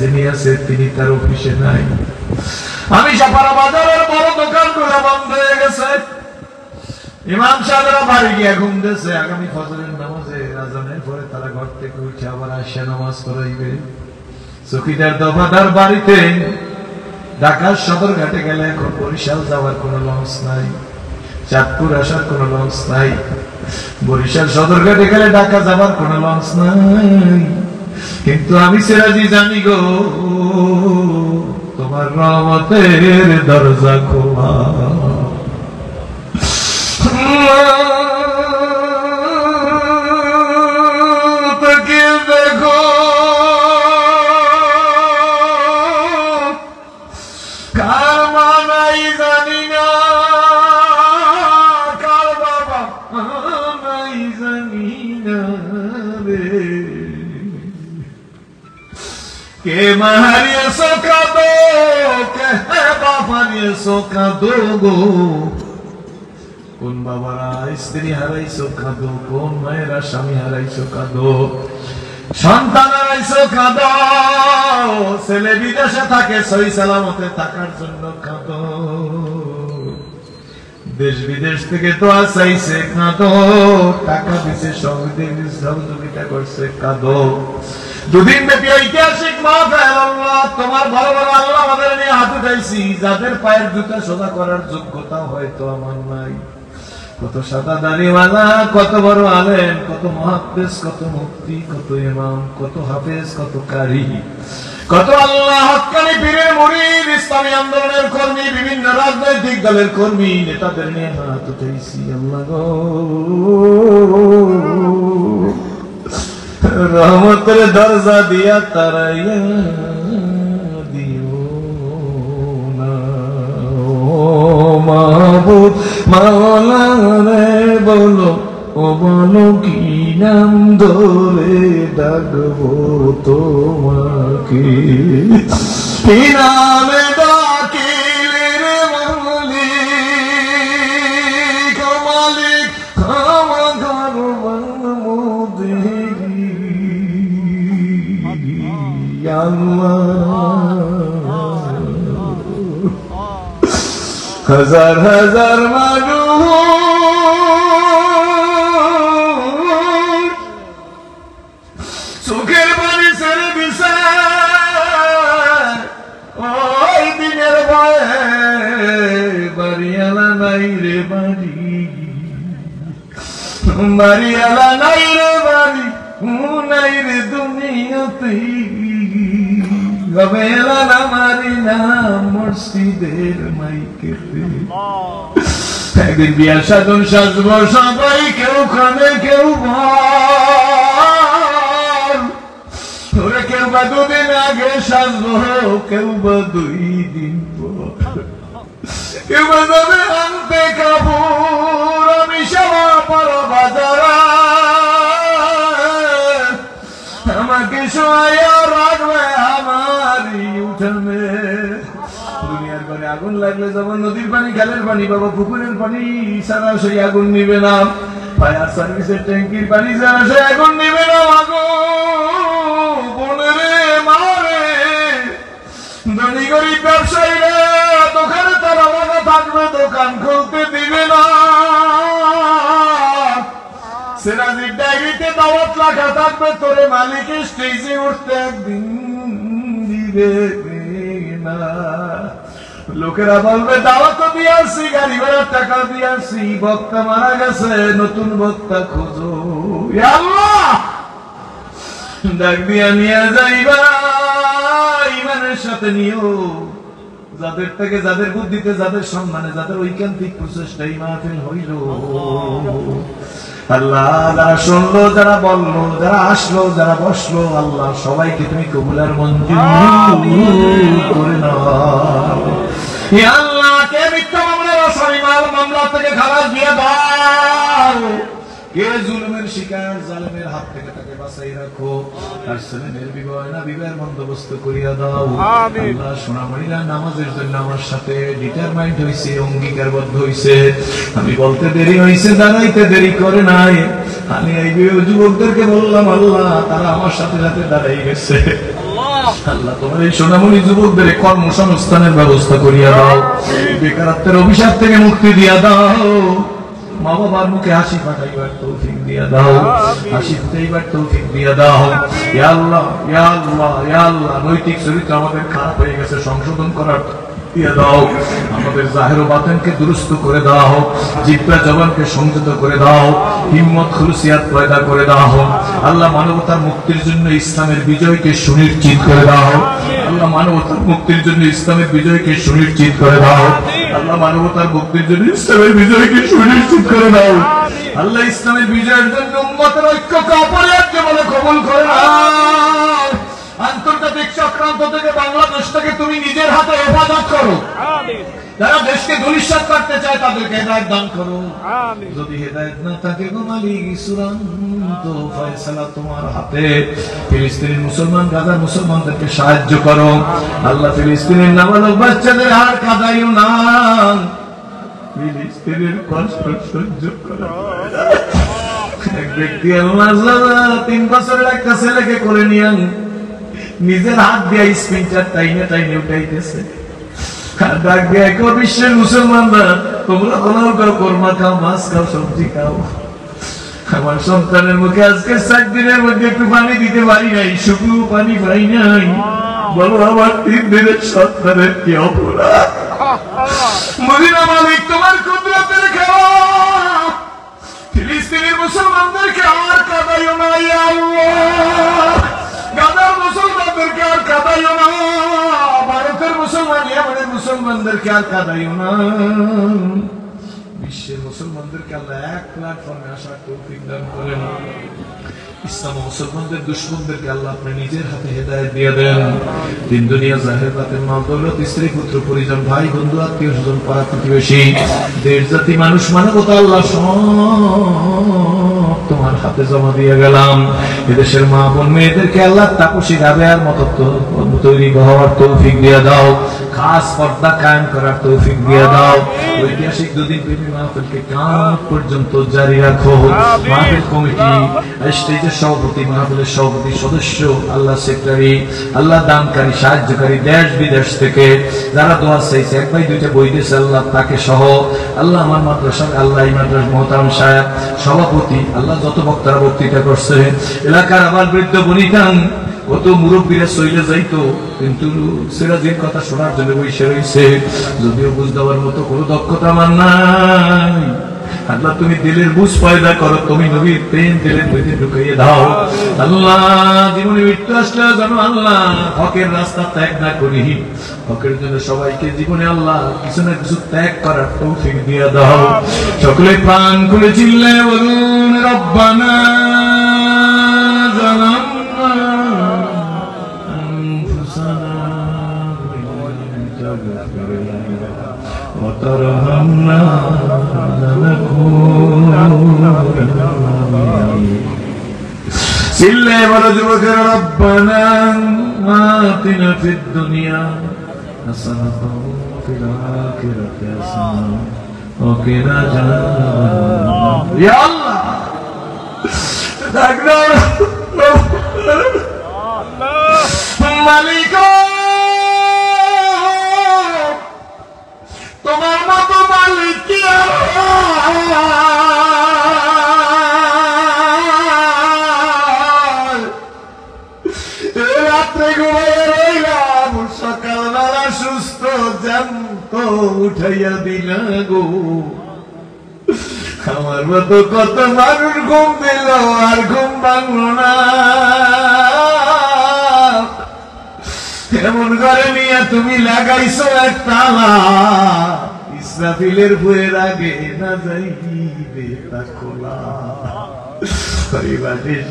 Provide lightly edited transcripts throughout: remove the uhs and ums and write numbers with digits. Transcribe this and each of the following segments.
যিনি আছে তিনি তার অফিসে নাই। আমি সাপাড়া বাজারের বড় দোকানগুলো বন্ধ হয়ে গেছে। ইমাম সাহেবরা বাড়ি গিয়ে ঘুমতেছে। আগামী ফজরের নামাজে আজানের পরে তারা ঘর থেকে উঠে আবার আসে নামাজ পড়াইবে। চকিদার দফাদার বাড়িতে ঢাকার সদরঘাটে গেলে এখন বরিশাল যাওয়ার কোন লঞ্চ নাই, চাঁদপুর আসার কোন লঞ্চ নাই, বরিশাল সদরঘাটে গেলে ঢাকা যাবার কোন লঞ্চ নাই। কিন্তু আমি সিরাজি জানি গো, তোমার রহমতের দরজা খোলা। দেখো কার মানাই জানি না, কার বাবা নাই জানি না রে, কে মারিয়েছো কাঁদো, কে বাবা নিয়েছো কাঁদো গো। কোন বাবারা স্ত্রী হারাইছো কাঁদো, কোন মায়েরা স্বামী হারাইছো কাঁদো, সন্তান হারাইছো কাঁদো, ছেলে বিদেশে থাকে সহি সালামতে থাকার জন্য কাঁদো, দেশ বিদেশ থেকে দোয়া চাইছে কাঁদো, টাকা দিছে সহযোগিতা করছে কাঁদো। দুদিন ব্যাপী ঐতিহাসিক মাহফিল, আল্লাহ তোমার বড় বড় আল্লাহ আমাদের নিয়ে হাত উঠাইছি, যাদের পায়ের জুতা সোজা করার যোগ্যতা হয়তো আমার নাই। কত সাদা দাড়িওয়ালা, কত বড় আলেম, কত মুহাদ্দিস, কত মুফতি, কত ইমাম, কত হাফেজ, কত কারি, কত আল্লাহ হক্কানি পীরের মুরিদ, ইসলামী আন্দোলনের কর্মী, বিভিন্ন রাজনৈতিক দলের কর্মী, নেতাদের নিয়ে হাত উঠাইছি। আল্লাহ গো, রহমতের দরজা দিয়া তারাইয়া দিও না মাহবুব মাওলা রে, বলো ও বলো কি নাম ধরে ডাকবো তোমাকে, কি নামে ডাকিলে রে মালিক, মালিক আমার ঘর মোদেরি আল্লাহ। হাজার হাজার মানুষ চোখের পানি ছেড়ে দিছে ওই দিনের ভয়ে, বাড়িওয়ালা নাই রে বাড়ি, বাড়িওয়ালা নাই রে বাড়ি, নাই রে দুনিয়াতে, গবে এলা না মারি না মসজিদের মাইকেতে। একদিন বিয়া সাধন সাজব সবাই, কেউ খাবে কেউ বল, কেউ বা দুদিন আগে সাজবো, কেউ বা 2 দিন পর, কেউ বা যাবে আনতে কাপড়। আমি সবা পর বাজারা, আমাকে শোয়া রাখবে আমারই উঠানে। দুনিয়ার ঘরে আগুন লাগলে যেমন নদীর পানি, খালের পানি, বাবা পুকুরের পানি ছাড়া সেই আগুন নিবে না, ফায়ার সার্ভিসের ট্যাঙ্কির পানি ছাড়া সেই আগুন নিবে না। আগুন বোনেরে মারে, ধনী গরিব ব্যবসায়ীরা দোকানে তারা বাধা থাকবে, দোকান খুলতে দিবে না। সিরাজির ডায়েরিতে দাওয়াত লেখা থাকবে, তোরে মালিক স্টেজে উঠতে একদিন দিবে না। লোকেরা বলবে দাওয়াত দিয়ে আসছি, গাড়ি ভাড়ার টাকা দিয়ে আসছি, বক্তা মারা গেছে, নতুন বক্তা খোঁজো। আল্লাহ ডাক দিয়া নিয়ে যাইবা, ইমানের সাথে নিও, যাদের থেকে, যাদের বুদ্ধিতে, যাদের সম্মানে, যাদের ঐকান্তিক প্রচেষ্টাই মাহফিল হইল। আল্লাহ যারা শুনলো, যারা বললো, যারা আসলো, যারা বসলো, আল্লাহ সবাইকে তুমি কবুলার মঞ্জুর করে নাও। ইয়া আল্লাহ, কে মিথ্যা মামলার আসামি, মামলা থেকে খালাস দিয়ে দাও, কে জুলুমের শিকার, জালেমের হাত থেকে তাকে বাঁচাই রাখো, তার ছেলেমেয়ের বিবাহ না বিবাহের বন্দোবস্ত করিয়া দাও। আল্লাহ সোনামণিরা নামাজের জন্য আমার সাথে ডিটারমাইন্ড হয়েছে, অঙ্গীকারবদ্ধ হয়েছে। আমি বলতে দেরি হয়েছে, দাঁড়াইতে দেরি করে নাই। আমি এই যুবকদেরকে বললাম, আল্লাহ তারা আমার সাথে সাথে দাঁড়াই গেছে। আল্লাহ তোমার এই সোনামণি যুবকদের কর্মসংস্থানের ব্যবস্থা করিয়া দাও, বেকারত্বের অভিশাপ থেকে মুক্তি দিয়া দাও, মা বাবার মুখে হাসি ফাটাইবার তৌফিক দিয়া দাও, হাসি ফুটাইবার তৌফিক দিয়া দাও। ইয়া আল্লাহ, ইয়া আল্লাহ, ইয়া আল্লাহ, নৈতিক চরিত্র আমাদের খারাপ হয়ে গেছে, সংশোধন করার দিয়ে দাও, আমাদের জাহের ও বাতিনকে দুরুস্ত করে দাও, জিহ্বা জবানকে সংযত করে দাও, হিম্মত খুলুসিয়াত পয়দা করে দাও। আল্লাহ মানবতার মুক্তির জন্য ইসলামের বিজয়কে সুনিশ্চিত করে দাও। আল্লাহ মানবতার মুক্তির জন্য ইসলামের বিজয়কে সুনিশ্চিত করে দাও। আল্লাহ মানবতার মুক্তির জন্য ইসলামের বিজয়কে সুনিশ্চিত করে দাও। আল্লাহ ইসলামের বিজয়ের জন্য উম্মতের ঐক্যকে অপরিহার্য বলে কবুল করে নাও। আন্তর্জাতিক চক্রান্ত থেকে বাংলাদেশ থেকে তুমি নিজের হাতে হেফাজত করো। যারা দেশকে ধূলিসাৎ করতে চায় তাদেরকে হেদায়েত দান করো। যদি হেদায়েত না থাকে গো মালিক, চূড়ান্ত ফয়সালা তোমার হাতে। ফিলিস্তিনের মুসলমান, গাজার মুসলমানদেরকে সাহায্য করো। আল্লাহ ফিলিস্তিনের নাবালক বাচ্চাদের হাড় কাঁদাইও না, ফিলিস্তিনের কষ্ট সহ্য করো। এক ব্যক্তি আল্লাহ 3 বছরের একটা ছেলেকে করে নিয়ে নিজের হাত দিয়ে স্পিনটার টাইনে টাইনে উঠাইতেছে। ডাক দিয়ে বিশ্বের মুসলমানরা, তোমরা কোলাও খাও, কোরমা খাও, মাছ খাও, সবজি খাও। আমার সন্তানের মুখে আজকে 4 দিনের মধ্যে একটু পানি দিতে পারি নাই, শুকনো পানি পাই নাই। বলো আমার 3 দিনের সন্তানের কি অপরাধ? মদিনা মালিক তোমার কুদরতের খেলা, ফিলিস্তিনের মুসলমানদেরকে আর কাঁদাইও না ইয়া আল্লাহ। গাজার মুসলমানদেরকে আর কাঁদাইও না, ভারতের মুসলমান ইয়ামানের মুসলমানদেরকে আর কাঁদাইও না। বিশ্বের মুসলমানদেরকে আল্লাহ এক প্ল্যাটফর্মে আসার তৌফিক দান করেন। ইসলাম ও মুসলমানদের দুশমনদেরকে আল্লাহ আপনি নিজের হাতে হেদায়েত দিয়ে দেন। দিন দুনিয়া জাহের বাতের মাল দৌলত, স্ত্রী পুত্র পরিজন, ভাই বন্ধু আত্মীয় স্বজন পাড়া প্রতিবেশী, দেশ জাতি মানুষ মানবতা আল্লাহ সব তোমার হাতে জমা দিয়ে গেলাম। এদেশের মা বোন মেয়েদেরকে আল্লাহ তাপসী রাবেয়ার মতো তৈরি হওয়ার তৌফিক দিয়ে দাও, খাস পর্দা কায়েম করার তৌফিক দিয়ে দাও। ঐতিহাসিক দুদিন প্রেমী মাহফিলকে কিয়ামত পর্যন্ত জারি রাখো। মাহফিল কমিটি, স্টেজের সভাপতি, মাহফিলের সভাপতি, সদস্য, আল্লাহ সেক্রেটারি, আল্লাহ দানকারী, সাহায্যকারী, দেশ বিদেশ থেকে যারা দোয়া চাইছে, 1 ভাই 2টা বই দিয়েছে আল্লাহ তাকে সহ, আল্লাহ আমার মাদ্রাসার, আল্লাহ এই মাদ্রাস মোহতারাম সাহেব সভাপতি, আল্লাহ যত বক্তারা বক্তৃতা করছে, এলাকার আবার বৃদ্ধ বনিতান, কত মুরব্বীরা চলে যাইতো কিন্তু সিরাজের কথা শোনার জন্য বসে রয়েছে। যদিও বুঝ দেওয়ার মতো কোনো দক্ষতা আমার নাই, আল্লাহ তুমি দিলের বুঝ পয়দা করো, তুমি নবীর প্রেম দিলের মধ্যে ঢুকিয়ে দাও। আল্লাহ জীবনে মৃত্যু আসলে জানো আল্লাহ হকের রাস্তা ত্যাগ না করি, হকের জন্য সবাইকে জীবনে আল্লাহ কিছু না কিছু ত্যাগ করার তৌফিক দিয়ে দাও। সকলে প্রাণ খুলে চিল্লে বলুন রব্বানা জালামনা আনফুসানা وترحمنا سلة ورجبك ربنا آتنا في الدنيا حسنة وفي الآخرة حسنة وقنا عذاب النار يا الله مالك তোমার মতো মালিক কি রাত্রে ঘুমাইয়া রইলাম, সকালবেলা সুস্থ জ্যান্ত উঠাইয়া দিলা গো। আমার মতো কত মানুষ ঘুম দিল আর ঘুম ভাঙল না, এমন করে নিয়ে তুমি লাগাইছো এক তালা, ইসরাফিলের বইয়ের আগে না যাইবে তা খোলা। পরিবারের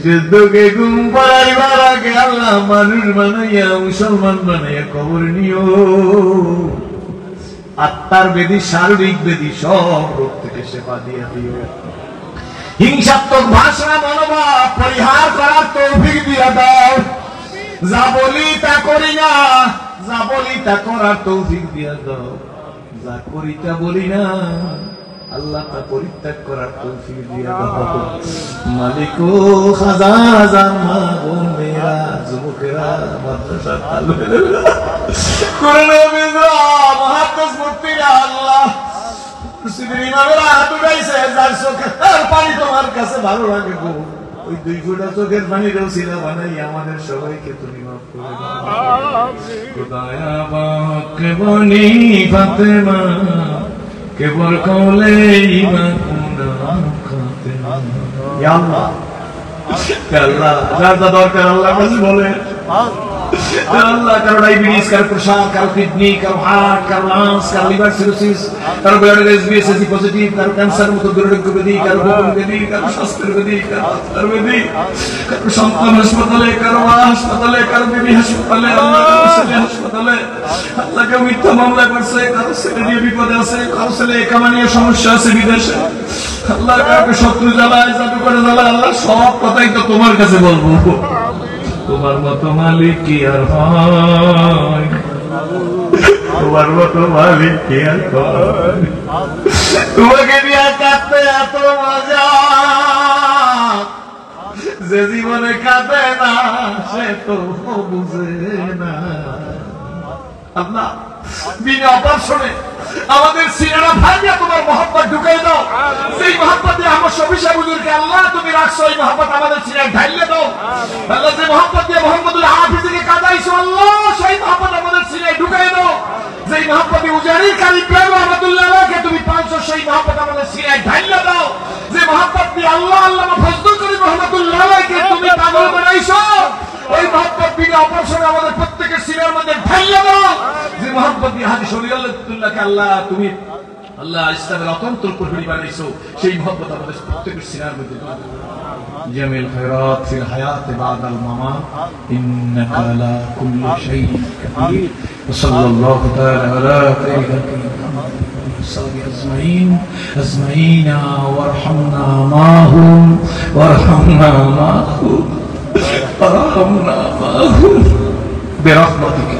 ঘুম পড়াইবার আগে আল্লাহ মানুষ বানাইয়া মুসলমান বানাইয়া কবর নিও। আত্মার বেদি, শারীরিক বেদি, সব রোগ থেকে সেবা দিয়ে দিও। হিংসাত্মক ভাষা মনোভাব পরিহার করার তৌফিক দিয়া দাও। যা বলি তা করি না, যা বলি তা করার তৌফিক দিয়া দাও। যা করি তা বলি না, আল্লাহ তা পরিত্যাগ করার তৌফিক দিয়ে দাও। মালিকু হাজার হাজার মা বোন মেয়েরা যুবকেরা মাদ্রাসা তালবেরা কোরআনের বিদ্যা মহাদ্দেশ মুফতিরা আল্লাহ মুসলিম ইমামেরা হাত উঠাইছে যার চোখের পানি তোমার কাছে ভালো লাগে গো, ওই 2 ফোঁটা চোখের পানির ওসিলা বানাই আমাদের সবাইকে তুমি মাফ করে দাও। খোদায়া বাকে বনি ফাতেমা কে বর কওলে ইমা কুনা ফাতেমা ইয়া আল্লাহ আল্লাহ যার যা দরকার আল্লাহ কাছে বলে আল্লাহ। কারো ডায়াবেটিস, কারো প্রেসার, কারো কিডনি, কারো হার্ট, কারো লাংস, কারো লিভার সিরোসিস, কারো ব্লাড এসবি পজিটিভ, কারো ক্যান্সার মতো দুর্রোগ্য ব্যাধি, কারো গোপন ব্যাধি, কারো স্বাস্থ্যের ব্যাধি, কারো ব্যাধি, কারো সন্তান হাসপাতালে, কারো মা হাসপাতালে, কারো বেবি হাসপাতালে, আল্লাহ কারো ছেলে হাসপাতালে, আল্লাহ কেউ মিথ্যা মামলা করছে, কারো ছেলে নিয়ে বিপদে আছে, কারো ছেলে একামা নিয়ে সমস্যা আছে বিদেশে, আল্লাহ কাউকে শত্রু জ্বালায়, জাদু করে জ্বালায়, আল্লাহ সব কথাই তো তোমার কাছে বলবো। তোমার মতো মালিক কি আর হয়, তোমার মতো মালিক কি আর হয়, তোমাকে নিয়ে কাঁদতে এত মজা, যে জীবনে কাঁদে না সে তো বুঝে না। আল্লাহ বিনা অপারেশনে আমাদের সিনেরা ভাইয়া তোমার মহব্বত ঢুকাই দাও, সেই মহব্বত দিয়ে আমার সবিশা হুজুরকে আল্লাহ তুমি রাখছো, এই মহব্বত আমাদের সিনেরা ঢাইলে দাও আল্লাহ। যে মহব্বত দিয়ে মোহাম্মদুল হাফিজকে কাঁদাইছো আল্লাহ, সেই মহব্বত আমাদের সিনেরা ঢুকাই দাও। যেই মহব্বত উজারির কারি প্রেম রহমাতুল্লাহকে তুমি পাঁচশো, সেই মহব্বত আমাদের সিনেরা ঢাইলে দাও। যে মহব্বত দিয়ে আল্লাহ আল্লামা ফজলুল করিম রহমাতুল্লাহকে তুমি পাগল বানাইছো, ওই মহব্বত বিনা অপারেশনে আমাদের প্রত্যেকের সিনেমার মধ্যে ঢাইলে দাও। যে মহব্বত দিয়ে হাজী শরীয়তুল্লাহকে আল্লাহ তুমি আল্লাহ ইসলামের অতন্ত্র প্রহরী বানাইছো, সেই মহব্বত আমাদের প্রত্যেকের সিনার মধ্যে জামিল খায়রাত ফিল হায়াত বাদাল মামাত ইন্নাকা আলা কুল্লি শাইইন কাদির। ওয়া সাল্লাল্লাহু তাআলা আলা খায়রিল আজমাইন ওয়ারহামনা মাহুম ওয়ারহামনা মাহুম ওয়ারহামনা মাহুম বিরহমাতিকা